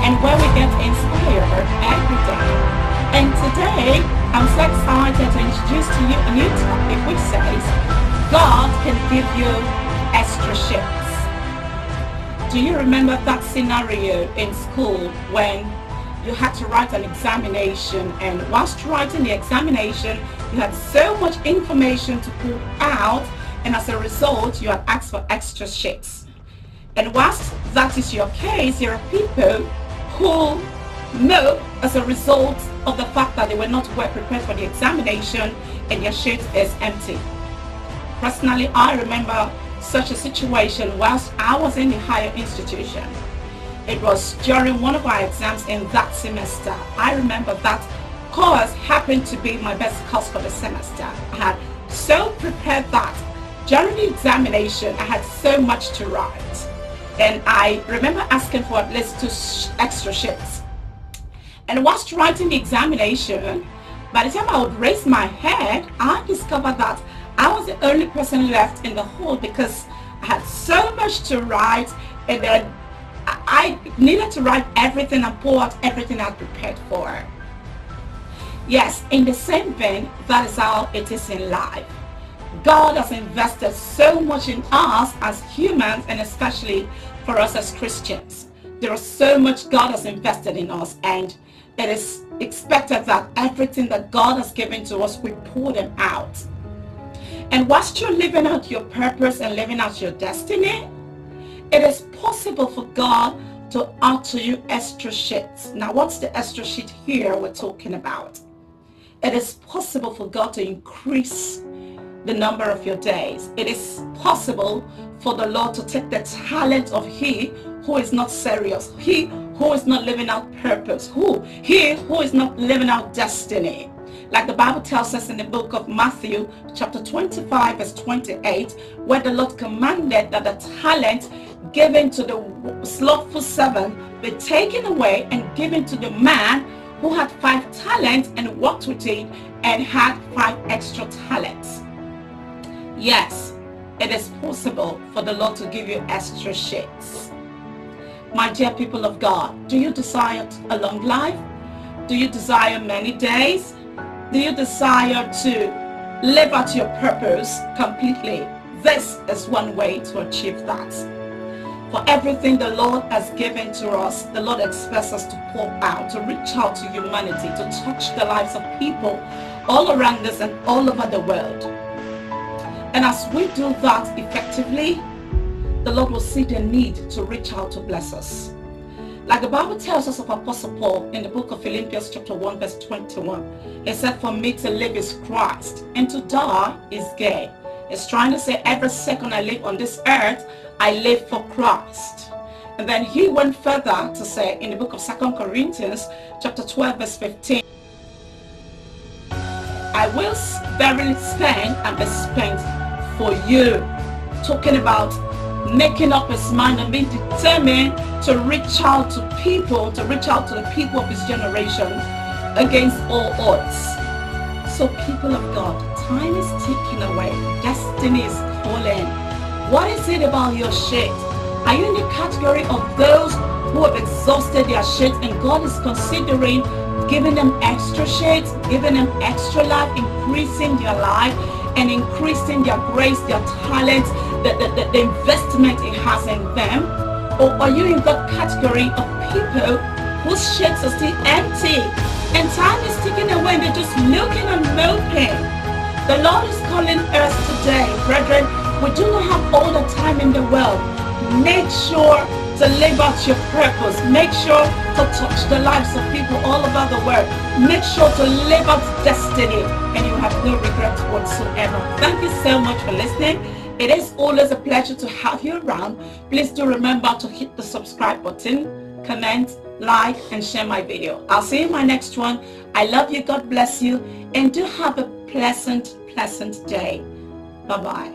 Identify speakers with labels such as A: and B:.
A: and where we get inspired every day. And today, I'm so excited to introduce to you a new topic which says, God can give you extra shifts. Do you remember that scenario in school when you had to write an examination, and whilst writing the examination, you had so much information to pull out, and as a result, you had asked for extra sheets? And whilst that is your case, there are people who know as a result of the fact that they were not well prepared for the examination and their sheet is empty. Personally, I remember such a situation whilst I was in the higher institution. It was during one of our exams in that semester. I remember that course happened to be my best course for the semester. I had so prepared that during the examination I had so much to write. And I remember asking for at least 2 extra sheets. And whilst writing the examination, by the time I would raise my head, I discovered that I was the only person left in the hall because I had so much to write, and then I needed to write everything and pull out everything I prepared for. Yes, in the same vein, that is how it is in life. God has invested so much in us as humans, and especially for us as Christians. There is so much God has invested in us, and it is expected that everything that God has given to us, we pull them out. And whilst you're living out your purpose and living out your destiny, it is possible for God to add to you extra sheets. Now, what's the extra sheet here we're talking about? It is possible for God to increase the number of your days. It is possible for the Lord to take the talent of he who is not serious, he who is not living out purpose, he who is not living out destiny. Like the Bible tells us in the book of Matthew chapter 25 verse 28, where the Lord commanded that the talent given to the slothful servant be taken away and given to the man who had 5 talents and worked with it and had 5 extra talents. Yes, it is possible for the Lord to give you extra sheets. My dear people of God, do you desire a long life? Do you desire many days? Do you desire to live out your purpose completely? This is one way to achieve that. For everything the Lord has given to us, the Lord expects us to pour out, to reach out to humanity, to touch the lives of people all around us and all over the world. And as we do that effectively, the Lord will see the need to reach out to bless us. Like the Bible tells us of Apostle Paul in the book of Philippians chapter 1 verse 21. It said, for me to live is Christ and to die is gain. It's trying to say every second I live on this earth, I live for Christ. And then he went further to say in the book of 2 Corinthians chapter 12 verse 15, I will verily spend and be spent for you. Talking about making up his mind and being determined to reach out to people, to reach out to the people of his generation against all odds. So people of God, time is ticking away. Destiny is calling. What is it about your sheet? Are you in the category of those who have exhausted their sheet and God is considering giving them extra sheets, giving them extra life, increasing their life and increasing their grace, their talents, the investment it has in them? Or are you in that category of people whose sheets are still empty and time is ticking away and they're just looking and moping? The Lord is calling us today, brethren. We do not have all the time in the world. Make sure to live out your purpose. Make sure to touch the lives of people all over the world. Make sure to live out destiny and you have no regrets whatsoever. Thank you so much for listening. It is always a pleasure to have you around. Please do remember to hit the subscribe button, comment, like, and share my video. I'll see you in my next one. I love you. God bless you. And do have a pleasant day. Bye-bye.